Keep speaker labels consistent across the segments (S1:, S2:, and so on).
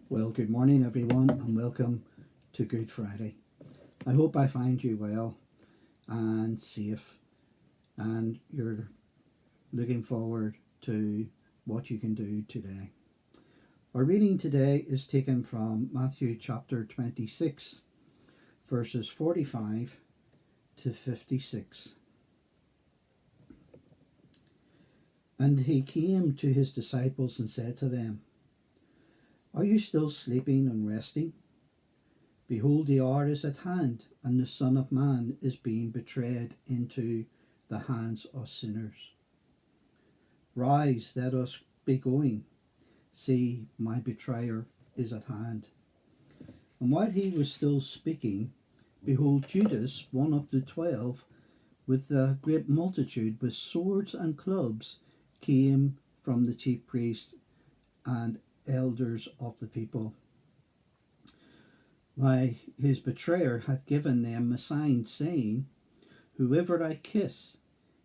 S1: Well, good morning, everyone, and welcome to Good Friday. I hope I find you well and safe, and you're looking forward to what you can do today. Our reading today is taken from Matthew chapter 26, verses 45 to 56. And he came to his disciples and said to them, "Are you still sleeping and resting? Behold, the hour is at hand, and the Son of Man is being betrayed into the hands of sinners. Rise, let us be going. See, my betrayer is at hand." And while he was still speaking, behold, Judas, one of the 12, with a great multitude, with swords and clubs, came from the chief priests and elders of the people. Why, his betrayer had given them a sign, saying, "Whoever I kiss,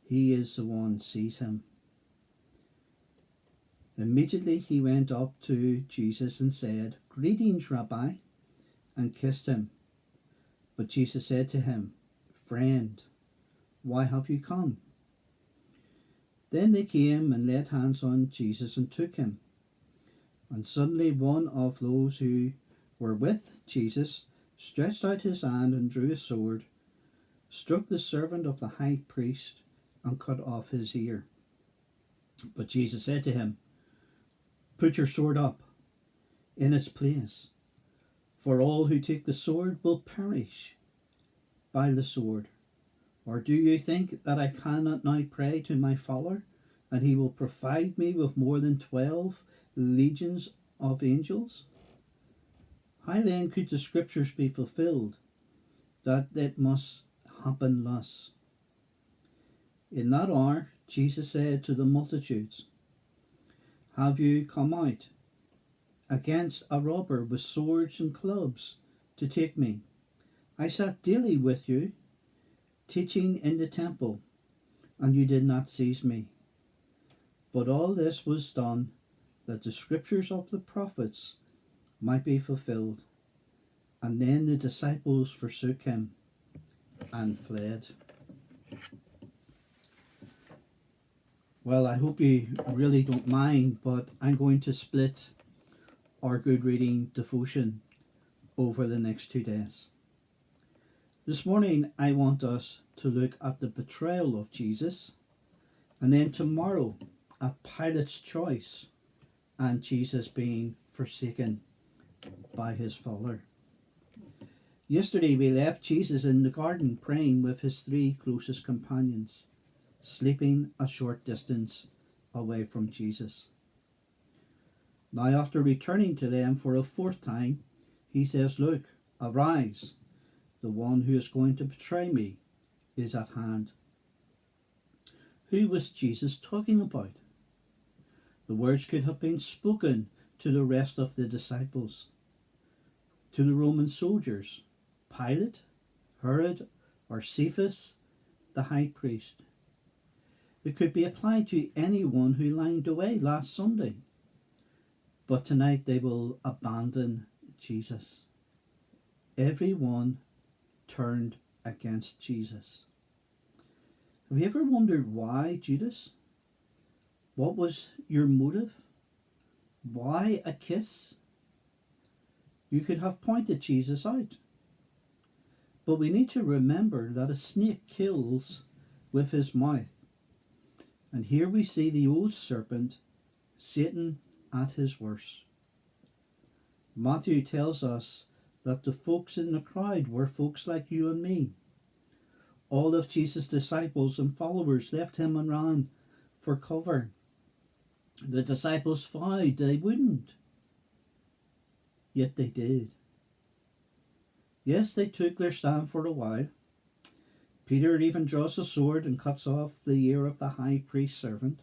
S1: he is the one, seize him." Immediately he went up to Jesus and said, "Greetings, Rabbi," and kissed him. But Jesus said to him, "Friend, why have you come?" Then they came and laid hands on Jesus and took him. And suddenly one of those who were with Jesus stretched out his hand and drew a sword, struck the servant of the high priest, and cut off his ear. But Jesus said to him, "Put your sword up in its place, for all who take the sword will perish by the sword. Or do you think that I cannot now pray to my Father, and he will provide me with more than 12 legions of angels? How then could the scriptures be fulfilled that it must happen thus?" In that hour Jesus said to the multitudes, "Have you come out against a robber with swords and clubs to take me? I sat daily with you, teaching in the temple, and you did not seize me. But all this was done that the scriptures of the prophets might be fulfilled." And then the disciples forsook him and fled. Well, I hope you really don't mind, but I'm going to split our good reading devotion over the next 2 days. This morning, I want us to look at the betrayal of Jesus, and then tomorrow at Pilate's choice and Jesus being forsaken by his Father. Yesterday we left Jesus in the garden praying with his 3 closest companions, sleeping a short distance away from Jesus. Now, after returning to them for a 4th time, he says, "Look, arise, the one who is going to betray me is at hand." Who was Jesus talking about? The words could have been spoken to the rest of the disciples, to the Roman soldiers, Pilate, Herod, or Cephas, the high priest. It could be applied to anyone who lined away last Sunday. But tonight they will abandon Jesus. Everyone turned against Jesus. Have you ever wondered why, Judas? What was your motive? Why a kiss? You could have pointed Jesus out. But we need to remember that a snake kills with his mouth. And here we see the old serpent, Satan, at his worst. Matthew tells us that the folks in the crowd were folks like you and me. All of Jesus' disciples and followers left him and ran for cover. The disciples vowed they wouldn't, yet they did. Yes, they took their stand for a while. Peter even draws a sword and cuts off the ear of the high priest's servant.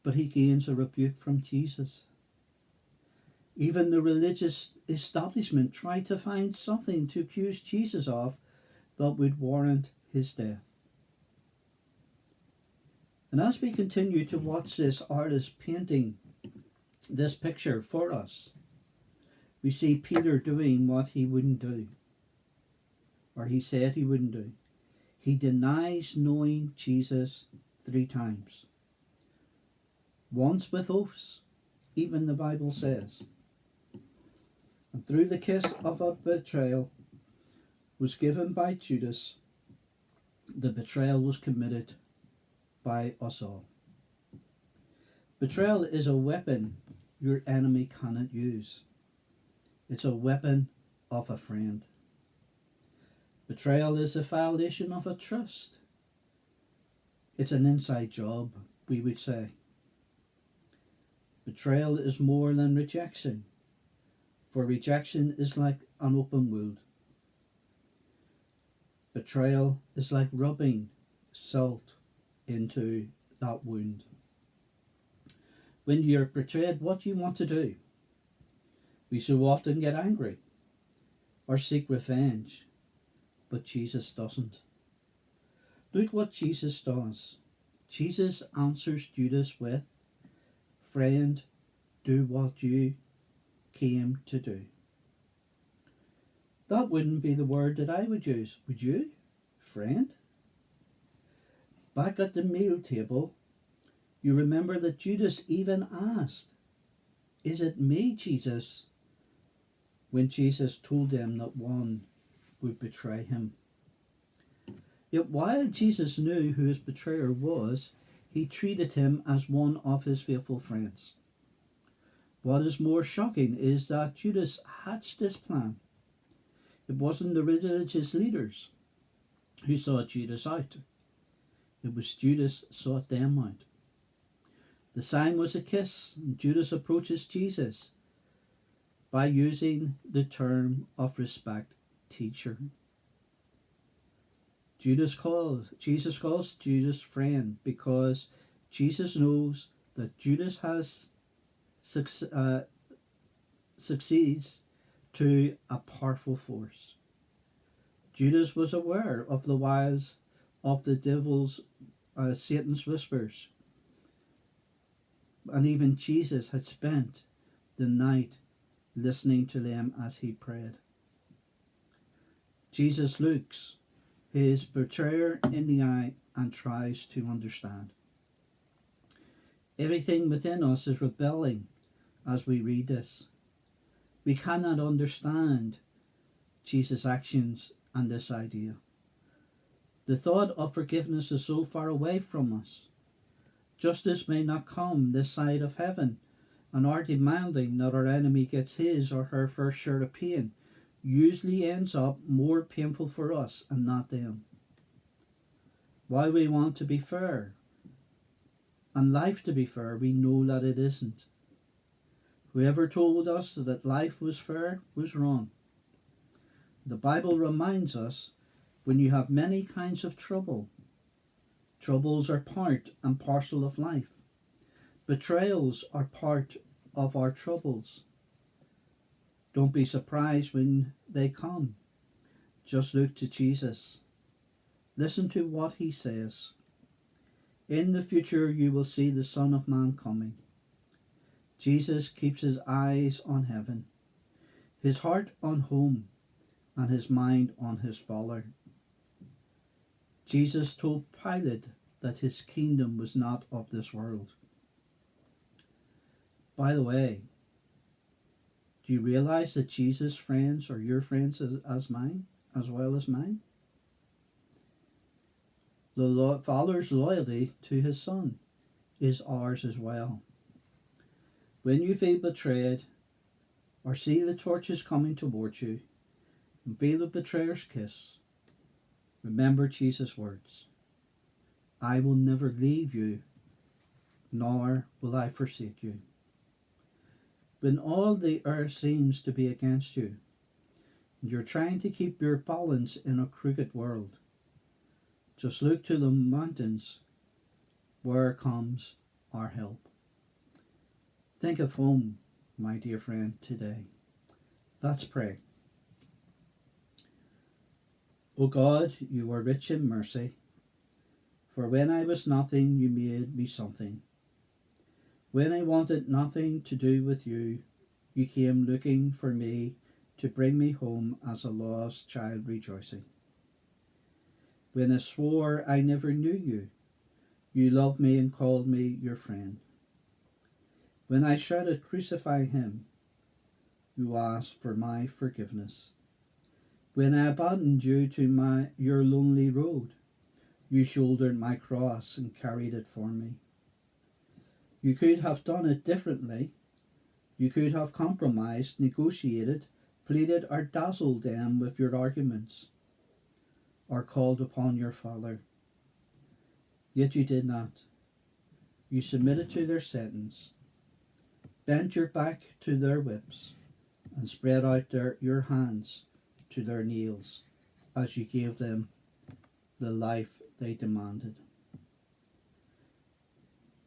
S1: But he gains a rebuke from Jesus. Even the religious establishment tried to find something to accuse Jesus of that would warrant his death. And as we continue to watch this artist painting this picture for us. We see Peter doing what he wouldn't do, or he said he wouldn't do. He denies knowing Jesus 3 times. Once with oaths, even the Bible says. And through the kiss of a betrayal was given by Judas, the betrayal was committed by us all. Betrayal is a weapon your enemy cannot use. It's a weapon of a friend. Betrayal is the violation of a trust. It's an inside job, we would say. Betrayal is more than rejection, for rejection is like an open wound. Betrayal is like rubbing salt into that wound. When you're betrayed, what do you want to do? We so often get angry or seek revenge, but Jesus doesn't. Look what Jesus does. Jesus answers Judas with, "Friend, do what you came to do." That wouldn't be the word that I would use, would you? Friend? Back at the meal table, you remember that Judas even asked, "Is it me, Jesus?" when Jesus told them that one would betray him. Yet while Jesus knew who his betrayer was, he treated him as one of his faithful friends. What is more shocking is that Judas hatched this plan. It wasn't the religious leaders who sought Judas out. It was Judas sought them out. The sign was a kiss, and Judas approaches Jesus by using the term of respect, teacher. Jesus calls Judas friend because Jesus knows that Judas succeeds to a powerful force. Judas was aware of the wiles of the devil's, Satan's whispers, and even Jesus had spent the night listening to them as he prayed. Jesus looks his betrayer in the eye and tries to understand. Everything within us is rebelling as we read this. We cannot understand Jesus' actions and this idea. The thought of forgiveness is so far away from us. Justice may not come this side of heaven, and our demanding that our enemy gets his or her fair share of pain usually ends up more painful for us and not them. While we want to be fair and life to be fair, we know that it isn't. Whoever told us that life was fair was wrong. The Bible reminds us when you have many kinds of trouble, troubles are part and parcel of life. Betrayals are part of our troubles. Don't be surprised when they come. Just look to Jesus. Listen to what he says. In the future you will see the Son of Man coming. Jesus keeps his eyes on heaven, his heart on home, and his mind on his Father. Jesus told Pilate that his kingdom was not of this world. By the way, do you realize that Jesus' friends are your friends as mine, as well as mine? The Father's loyalty to his Son is ours as well. When you feel betrayed or see the torches coming towards you and feel the betrayer's kiss, remember Jesus' words. I will never leave you, nor will I forsake you. When all the earth seems to be against you, and you're trying to keep your balance in a crooked world, just look to the mountains. Where comes our help? Think of home, my dear friend, today. Let's pray. O God, you are rich in mercy, for when I was nothing, you made me something. When I wanted nothing to do with you, you came looking for me to bring me home as a lost child rejoicing. When I swore I never knew you, you loved me and called me your friend. When I shouted, "Crucify him," you asked for my forgiveness. When I abandoned you to your lonely road, you shouldered my cross and carried it for me. You could have done it differently. You could have compromised, negotiated, pleaded, or dazzled them with your arguments, or called upon your Father. Yet you did not. You submitted to their sentence, bent your back to their whips, and spread out your hands to their nails as you gave them the life they demanded.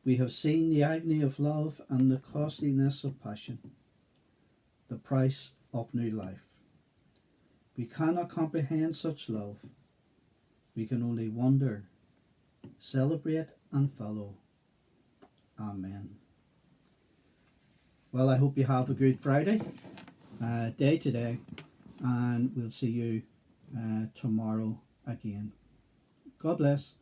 S1: We have seen the agony of love and the costliness of passion, the price of new life. We cannot comprehend such love. We can only wonder, celebrate, and follow. Amen. Well, I hope you have a good Friday, day today, and we'll see you tomorrow again. God bless.